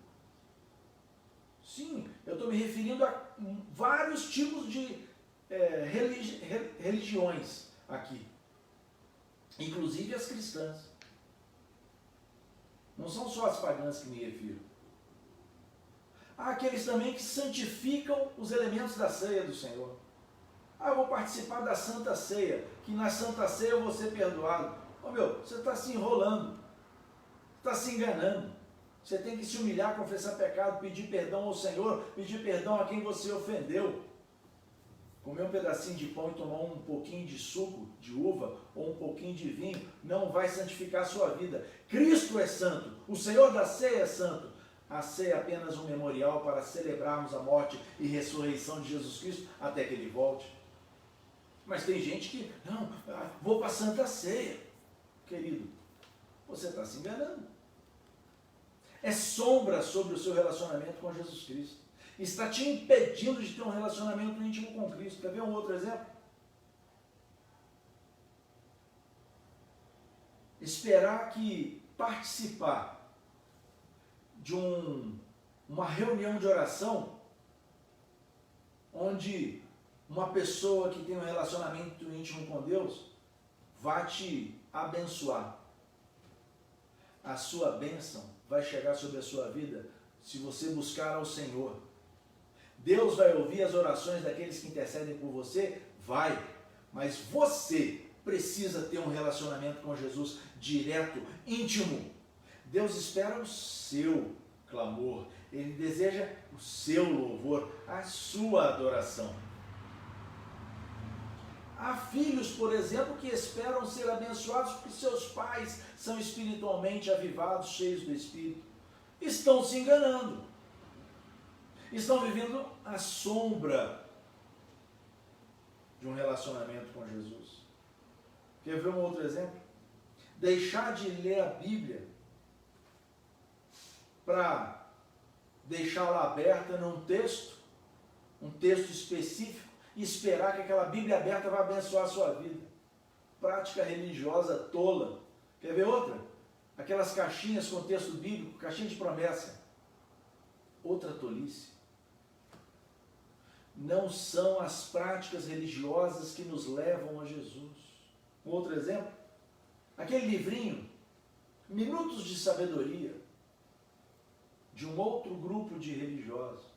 Sim, eu estou me referindo a vários tipos de religiões aqui, inclusive as cristãs. Não são só as pagãs que me refiro. Há aqueles também que santificam os elementos da ceia do Senhor. Eu vou participar da Santa Ceia, que na Santa Ceia eu vou ser perdoado. Você está se enrolando, está se enganando. Você tem que se humilhar, confessar pecado, pedir perdão ao Senhor, pedir perdão a quem você ofendeu. Comer um pedacinho de pão e tomar um pouquinho de suco de uva ou um pouquinho de vinho não vai santificar a sua vida. Cristo é santo, o Senhor da ceia é santo. A ceia é apenas um memorial para celebrarmos a morte e ressurreição de Jesus Cristo até que Ele volte. Mas tem gente que, não, vou para a Santa Ceia. Querido, você está se enganando. É sombra sobre o seu relacionamento com Jesus Cristo. Está te impedindo de ter um relacionamento íntimo com Cristo. Quer ver um outro exemplo? Esperar que participar de uma reunião de oração onde uma pessoa que tem um relacionamento íntimo com Deus vai te abençoar. A sua bênção vai chegar sobre a sua vida se você buscar ao Senhor. Deus vai ouvir as orações daqueles que intercedem por você? Vai. Mas você precisa ter um relacionamento com Jesus direto, íntimo. Deus espera o seu clamor. Ele deseja o seu louvor, a sua adoração. Há filhos, por exemplo, que esperam ser abençoados porque seus pais são espiritualmente avivados, cheios do Espírito. Estão se enganando. Estão vivendo à sombra de um relacionamento com Jesus. Quer ver um outro exemplo? Deixar de ler a Bíblia para deixá-la aberta num texto, um texto específico, e esperar que aquela Bíblia aberta vai abençoar a sua vida. Prática religiosa tola. Quer ver outra? Aquelas caixinhas com texto bíblico, caixinha de promessa. Outra tolice. Não são as práticas religiosas que nos levam a Jesus. Um outro exemplo? Aquele livrinho, Minutos de Sabedoria, de um outro grupo de religiosos.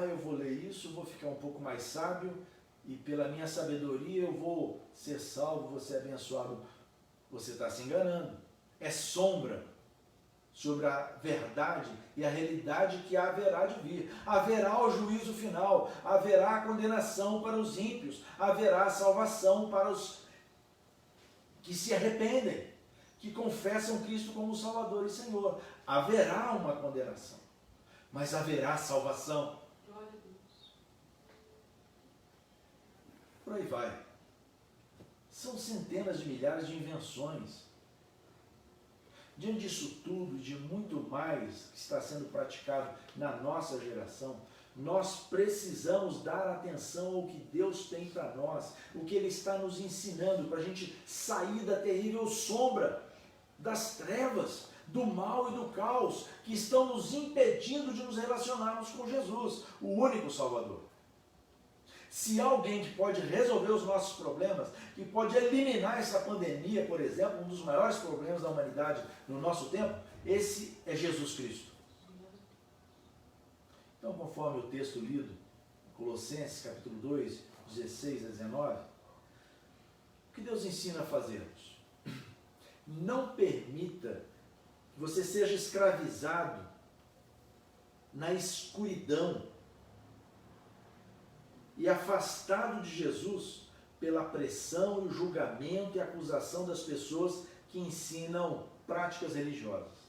Eu vou ler isso, vou ficar um pouco mais sábio e pela minha sabedoria eu vou ser salvo, vou ser abençoado. Você está se enganando. É sombra sobre a verdade e a realidade que haverá de vir. Haverá o juízo final, haverá a condenação para os ímpios, haverá a salvação para os que se arrependem, que confessam Cristo como Salvador e Senhor. Haverá uma condenação, mas haverá salvação. Glória a Deus. Por aí vai. São centenas de milhares de invenções. Diante disso tudo, de muito mais que está sendo praticado na nossa geração, nós precisamos dar atenção ao que Deus tem para nós, o que Ele está nos ensinando, para a gente sair da terrível sombra, das trevas, do mal e do caos, que estão nos impedindo de nos relacionarmos com Jesus, o único Salvador. Se há alguém que pode resolver os nossos problemas, que pode eliminar essa pandemia, por exemplo, um dos maiores problemas da humanidade no nosso tempo, esse é Jesus Cristo. Então, conforme o texto lido, Colossenses capítulo 2, 16 a 19, o que Deus ensina a fazermos? Não permita que você seja escravizado na escuridão e afastado de Jesus pela pressão e o julgamento e acusação das pessoas que ensinam práticas religiosas.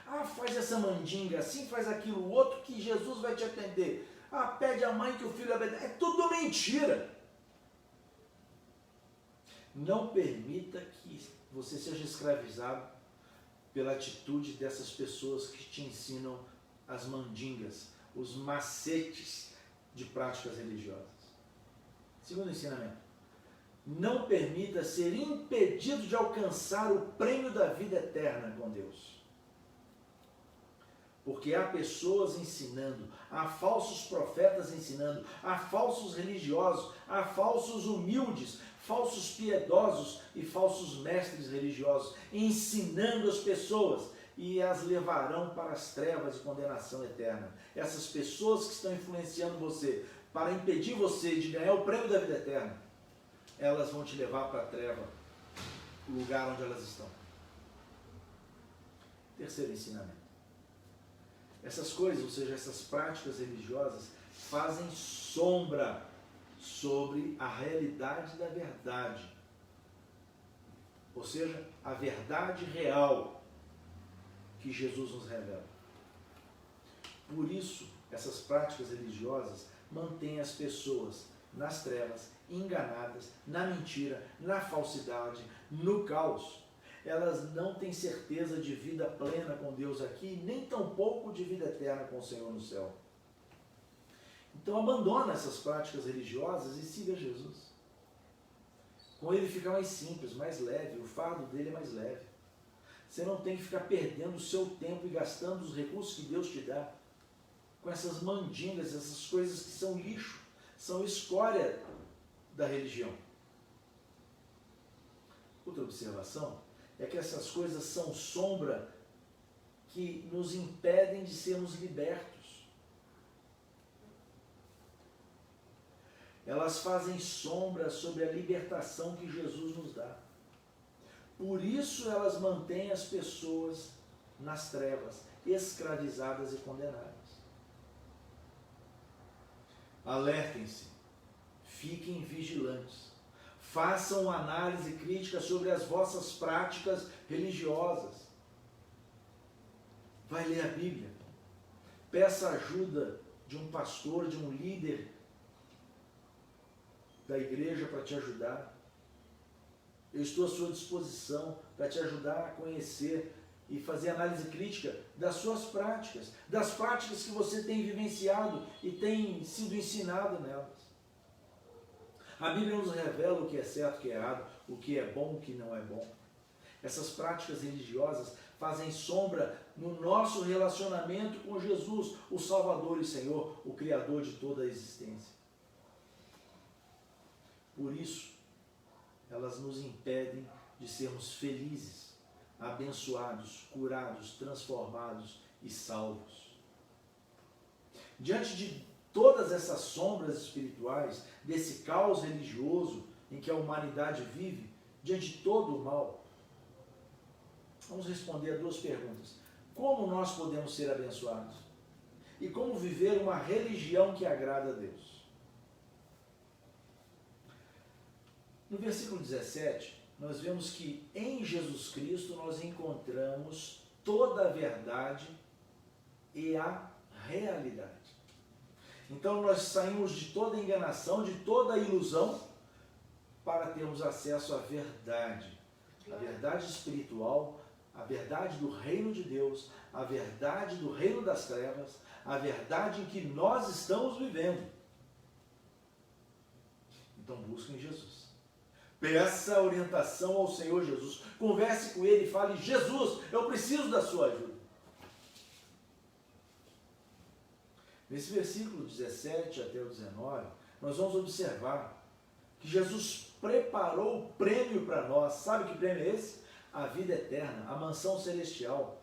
Ah, faz essa mandinga assim, faz aquilo outro que Jesus vai te atender. Ah, pede à mãe que o filho obedece. É tudo mentira. Não permita que você seja escravizado pela atitude dessas pessoas que te ensinam as mandingas, os macetes de práticas religiosas. Segundo ensinamento, não permita ser impedido de alcançar o prêmio da vida eterna com Deus. Porque há pessoas ensinando, há falsos profetas ensinando, há falsos religiosos, há falsos humildes, falsos piedosos e falsos mestres religiosos ensinando as pessoas e as levarão para as trevas e condenação eterna. Essas pessoas que estão influenciando você para impedir você de ganhar o prêmio da vida eterna, elas vão te levar para a treva, o lugar onde elas estão. Terceiro ensinamento. Essas coisas, ou seja, essas práticas religiosas, fazem sombra sobre a realidade da verdade. Ou seja, a verdade real que Jesus nos revela. Por isso, essas práticas religiosas mantêm as pessoas nas trevas, enganadas, na mentira, na falsidade, no caos. Elas não têm certeza de vida plena com Deus aqui, nem tampouco de vida eterna com o Senhor no céu. Então abandona essas práticas religiosas e siga Jesus. Com ele fica mais simples, mais leve, o fardo dele é mais leve. Você não tem que ficar perdendo o seu tempo e gastando os recursos que Deus te dá com essas mandingas, essas coisas que são lixo, são escória da religião. Outra observação é que essas coisas são sombra que nos impedem de sermos libertos. Elas fazem sombra sobre a libertação que Jesus nos dá. Por isso elas mantêm as pessoas nas trevas, escravizadas e condenadas. Alertem-se, fiquem vigilantes. Façam análise crítica sobre as vossas práticas religiosas. Vai ler a Bíblia. Peça ajuda de um pastor, de um líder da igreja para te ajudar. Eu estou à sua disposição para te ajudar a conhecer e fazer análise crítica das suas práticas, das práticas que você tem vivenciado e tem sido ensinado nelas. A Bíblia nos revela o que é certo, o que é errado, o que é bom, o que não é bom. Essas práticas religiosas fazem sombra no nosso relacionamento com Jesus, o Salvador e Senhor, o Criador de toda a existência. Por isso, elas nos impedem de sermos felizes, abençoados, curados, transformados e salvos. Diante de todas essas sombras espirituais, desse caos religioso em que a humanidade vive, diante de todo o mal, vamos responder a duas perguntas. Como nós podemos ser abençoados? E como viver uma religião que agrada a Deus? No versículo 17, nós vemos que em Jesus Cristo nós encontramos toda a verdade e a realidade. Então nós saímos de toda enganação, de toda ilusão, para termos acesso à verdade. A verdade espiritual, a verdade do reino de Deus, a verdade do reino das trevas, a verdade em que nós estamos vivendo. Então busquem Jesus. Peça orientação ao Senhor Jesus. Converse com Ele e fale: Jesus, eu preciso da sua ajuda. Nesse versículo 17 até o 19, nós vamos observar que Jesus preparou o prêmio para nós. Sabe que prêmio é esse? A vida eterna, a mansão celestial.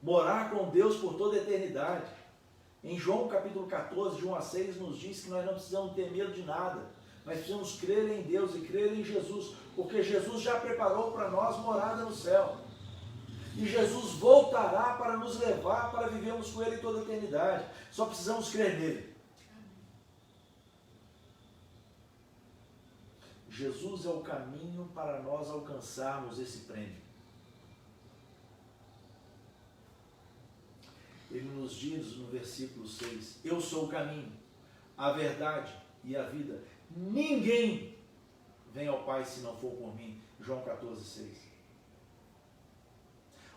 Morar com Deus por toda a eternidade. Em João capítulo 14, de 1 a 6, nos diz que nós não precisamos ter medo de nada. Nós precisamos crer em Deus e crer em Jesus, porque Jesus já preparou para nós morada no céu. E Jesus voltará para nos levar para vivermos com Ele toda a eternidade. Só precisamos crer nele. Jesus é o caminho para nós alcançarmos esse prêmio. Ele nos diz no versículo 6, eu sou o caminho, a verdade e a vida. Ninguém vem ao Pai se não for por mim. João 14, 6.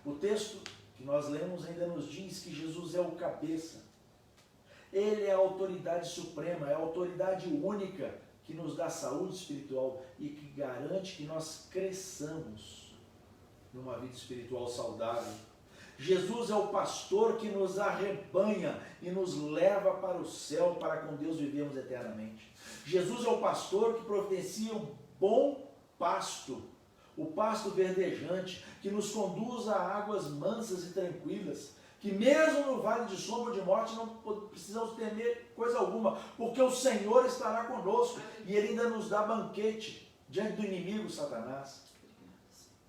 O texto que nós lemos ainda nos diz que Jesus é o cabeça. Ele é a autoridade suprema, é a autoridade única que nos dá saúde espiritual e que garante que nós cresçamos numa vida espiritual saudável. Jesus é o pastor que nos arrebanha e nos leva para o céu, para com Deus vivermos eternamente. Jesus é o pastor que providencia o bom pasto, o pasto verdejante, que nos conduz a águas mansas e tranquilas, que mesmo no vale de sombra de morte não precisamos temer coisa alguma, porque o Senhor estará conosco e Ele ainda nos dá banquete diante do inimigo Satanás.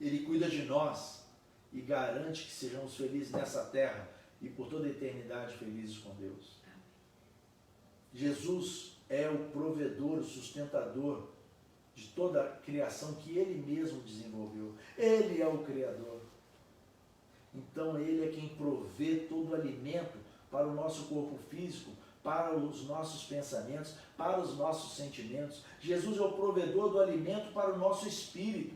Ele cuida de nós e garante que sejamos felizes nessa terra e por toda a eternidade felizes com Deus. Jesus é o provedor, o sustentador de toda a criação que Ele mesmo desenvolveu. Ele é o Criador. Então Ele é quem provê todo o alimento para o nosso corpo físico, para os nossos pensamentos, para os nossos sentimentos. Jesus é o provedor do alimento para o nosso espírito.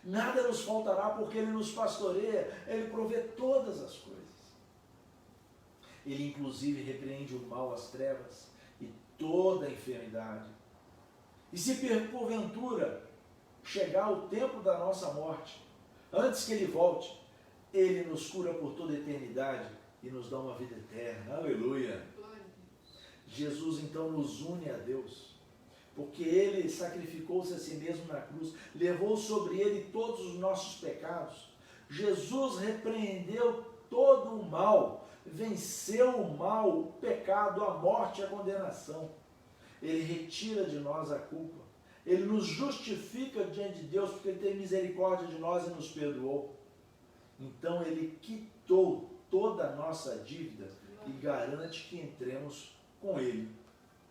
Nada nos faltará porque Ele nos pastoreia, Ele provê todas as coisas. Ele inclusive repreende o mal, as trevas e toda a enfermidade. E se porventura chegar o tempo da nossa morte, antes que Ele volte, Ele nos cura por toda a eternidade e nos dá uma vida eterna. Aleluia! Jesus então nos une a Deus, porque Ele sacrificou-se a si mesmo na cruz, levou sobre Ele todos os nossos pecados. Jesus repreendeu todo o mal, venceu o mal, o pecado, a morte e a condenação. Ele retira de nós a culpa. Ele nos justifica diante de Deus, porque Ele tem misericórdia de nós e nos perdoou. Então Ele quitou toda a nossa dívida e garante que entremos com Ele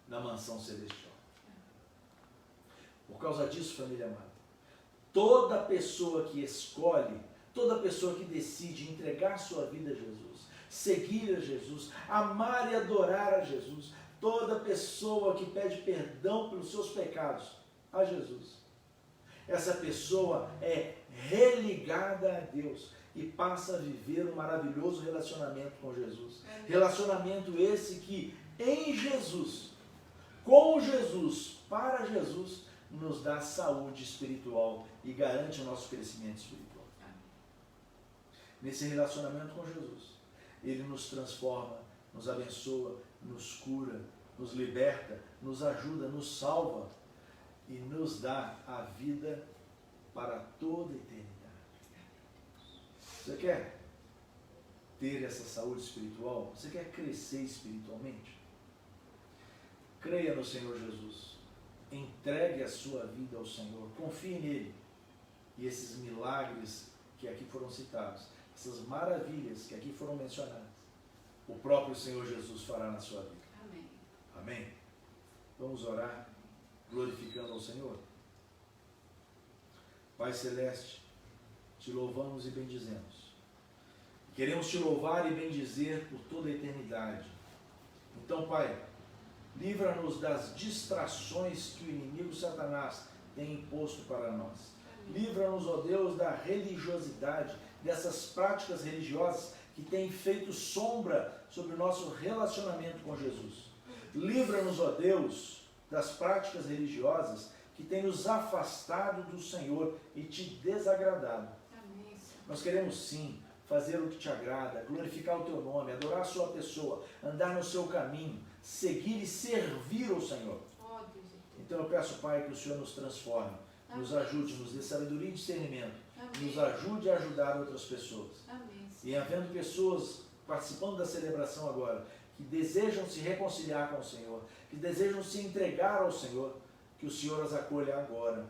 na mansão celestial. Por causa disso, família amada, toda pessoa que escolhe, toda pessoa que decide entregar sua vida a Jesus, seguir a Jesus, amar e adorar a Jesus, toda pessoa que pede perdão pelos seus pecados a Jesus, essa pessoa é religada a Deus e passa a viver um maravilhoso relacionamento com Jesus. Relacionamento esse que em Jesus, com Jesus, para Jesus, nos dá saúde espiritual e garante o nosso crescimento espiritual. Nesse relacionamento com Jesus, Ele nos transforma, nos abençoa, nos cura, nos liberta, nos ajuda, nos salva e nos dá a vida para toda a eternidade. Você quer ter essa saúde espiritual? Você quer crescer espiritualmente? Creia no Senhor Jesus. Entregue a sua vida ao Senhor. Confie nele. E esses milagres que aqui foram citados essas maravilhas que aqui foram mencionadas, o próprio Senhor Jesus fará na sua vida. Amém. Amém? Vamos orar, glorificando ao Senhor. Pai Celeste, te louvamos e bendizemos. Queremos te louvar e bendizer por toda a eternidade. Então, Pai, livra-nos das distrações que o inimigo Satanás tem imposto para nós. Livra-nos, ó Deus, da religiosidade, dessas práticas religiosas que têm feito sombra sobre o nosso relacionamento com Jesus. Livra-nos, ó Deus, das práticas religiosas que têm nos afastado do Senhor e te desagradado. Amém. Nós queremos sim fazer o que te agrada, glorificar o teu nome, adorar a sua pessoa, andar no seu caminho, seguir e servir ao Senhor. Ó Deus. Então eu peço, Pai, que o Senhor nos transforme, nos ajude, nos dê sabedoria e discernimento, Amém. nos ajude a ajudar outras pessoas. Amém. E havendo pessoas participando da celebração agora, que desejam se reconciliar com o Senhor, que desejam se entregar ao Senhor, que o Senhor as acolha agora,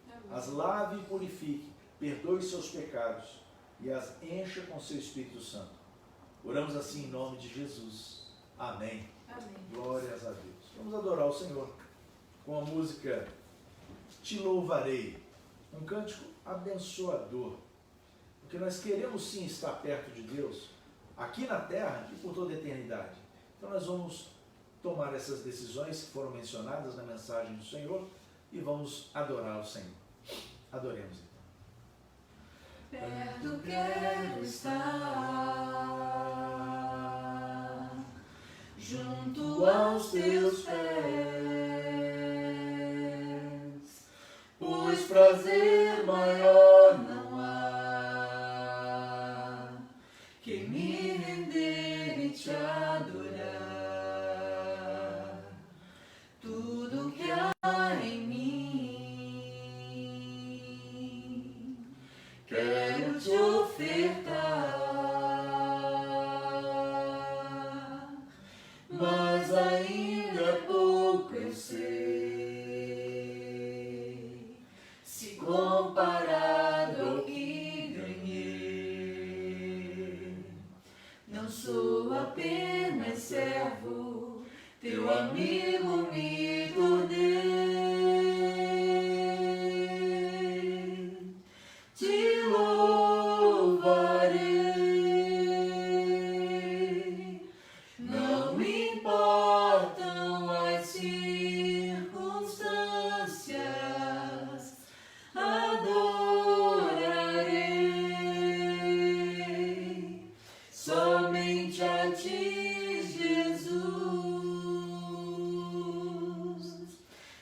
Amém. as lave e purifique, perdoe seus pecados e as encha com seu Espírito Santo. Oramos assim em nome de Jesus. Amém. Amém. Glórias a Deus. Vamos adorar o Senhor com a música Te Louvarei, um cântico abençoador, porque nós queremos sim estar perto de Deus, aqui na terra e por toda a eternidade. Então nós vamos tomar essas decisões que foram mencionadas na mensagem do Senhor e vamos adorar o Senhor. Adoremos então. Perto quero estar, junto aos teus pés, pois prazer maior não há que me render e te adorar. Tudo que há em mim quero te ofertar, mas ainda é pouco eu sei, se comparado ao que ganhei. Não sou apenas servo, teu amigo me tornei. Te louvarei, não importam as circunstâncias, adorarei somente a ti, Jesus.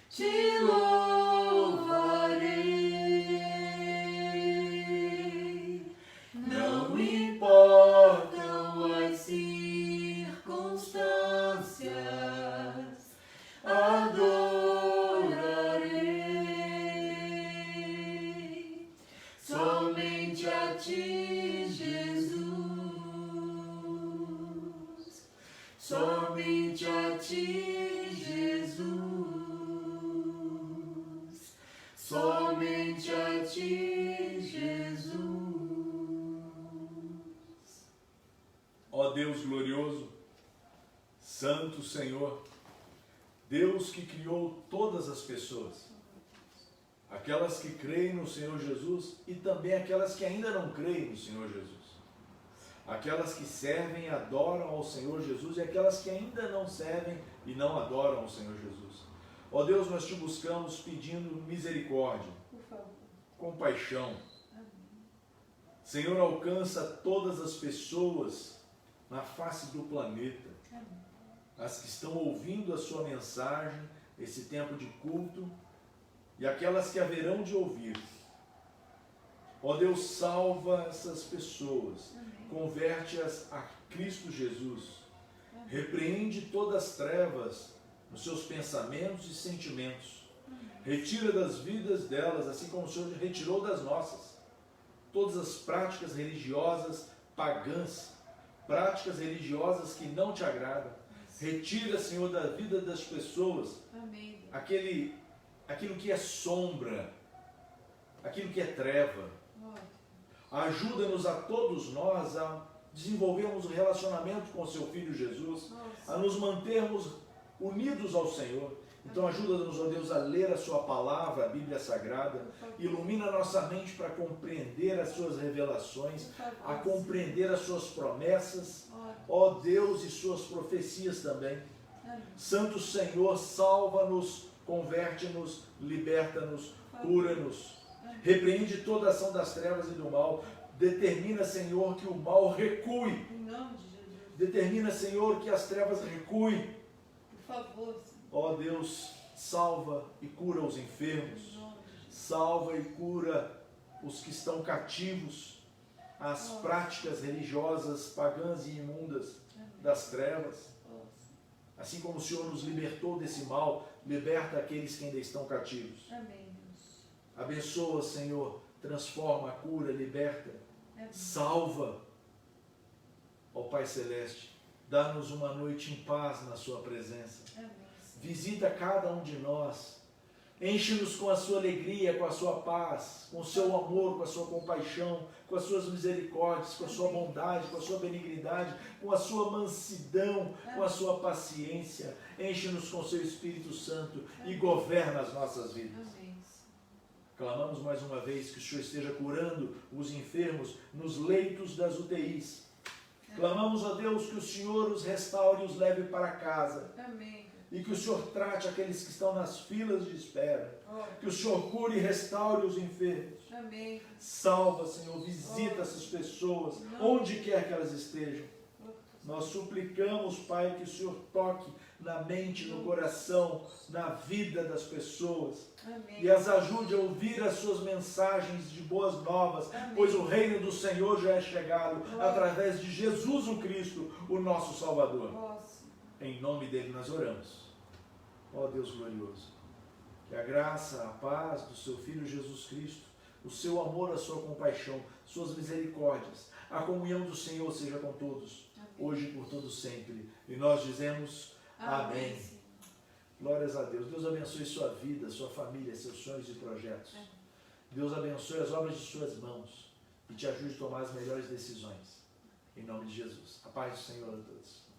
Te louvarei, não importam as circunstâncias, adorarei somente a ti, Jesus. Somente a ti, Jesus. Somente a ti, Jesus. Ó Deus glorioso, Santo Senhor, Deus que criou todas as pessoas, aquelas que creem no Senhor Jesus e também aquelas que ainda não creem no Senhor Jesus, aquelas que servem e adoram ao Senhor Jesus e aquelas que ainda não servem e não adoram ao Senhor Jesus. Ó Deus, nós te buscamos pedindo misericórdia, Por favor. compaixão. Amém. Senhor, alcança todas as pessoas na face do planeta, Amém. as que estão ouvindo a sua mensagem, esse tempo de culto, e aquelas que haverão de ouvir. Ó Deus, salva essas pessoas, Amém. converte-as a Cristo Jesus, Amém. repreende todas as trevas nos seus pensamentos e sentimentos, Amém. retira das vidas delas, assim como o Senhor retirou das nossas, todas as práticas religiosas pagãs, práticas religiosas que não te agradam. Retira, Senhor, da vida das pessoas Amém. aquilo que é sombra, aquilo que é treva. Ajuda-nos a todos nós a desenvolvermos um relacionamento com o seu Filho Jesus, a nos mantermos unidos ao Senhor. Então ajuda-nos, ó Deus, a ler a sua palavra, a Bíblia Sagrada. Ilumina nossa mente para compreender as suas revelações, a compreender as suas promessas, ó Deus, e suas profecias também. Santo Senhor, salva-nos, converte-nos, liberta-nos, cura-nos. Repreende toda a ação das trevas e do mal. Determina, Senhor, que o mal recue. Em nome de Jesus. Determina, Senhor, que as trevas recuem. Por favor, Senhor. Ó Deus, salva e cura os enfermos. Salva e cura os que estão cativos às práticas religiosas pagãs e imundas das trevas. Assim como o Senhor nos libertou desse mal, liberta aqueles que ainda estão cativos. Amém, Deus. Abençoa, Senhor, transforma, cura, liberta, salva. Ó Pai Celeste, dá-nos uma noite em paz na sua presença. Amém. Visita cada um de nós. Enche-nos com a sua alegria, com a sua paz, com o seu amor, com a sua compaixão, com as suas misericórdias, com a sua bondade, com a sua benignidade, com a sua mansidão, com a sua paciência. Enche-nos com o seu Espírito Santo e governa as nossas vidas. Clamamos mais uma vez que o Senhor esteja curando os enfermos nos leitos das UTIs. Clamamos a Deus que o Senhor os restaure e os leve para casa. Amém. E que o Senhor trate aqueles que estão nas filas de espera. Que o Senhor cure e restaure os enfermos. Amém. Salva, Senhor, visita essas pessoas, onde quer que elas estejam. Nós suplicamos, Pai, que o Senhor toque na mente, no coração, na vida das pessoas. Amém. E as ajude a ouvir as suas mensagens de boas novas, pois o reino do Senhor já é chegado através de Jesus o Cristo, o nosso Salvador. Em nome dele nós oramos. Ó Deus glorioso, que a graça, a paz do seu Filho Jesus Cristo, o seu amor, a sua compaixão, suas misericórdias, a comunhão do Senhor seja com todos, hoje e por todos sempre. E nós dizemos amém. Glórias a Deus. Deus abençoe sua vida, sua família, seus sonhos e projetos. Deus abençoe as obras de suas mãos e te ajude a tomar as melhores decisões. Em nome de Jesus. A paz do Senhor a todos.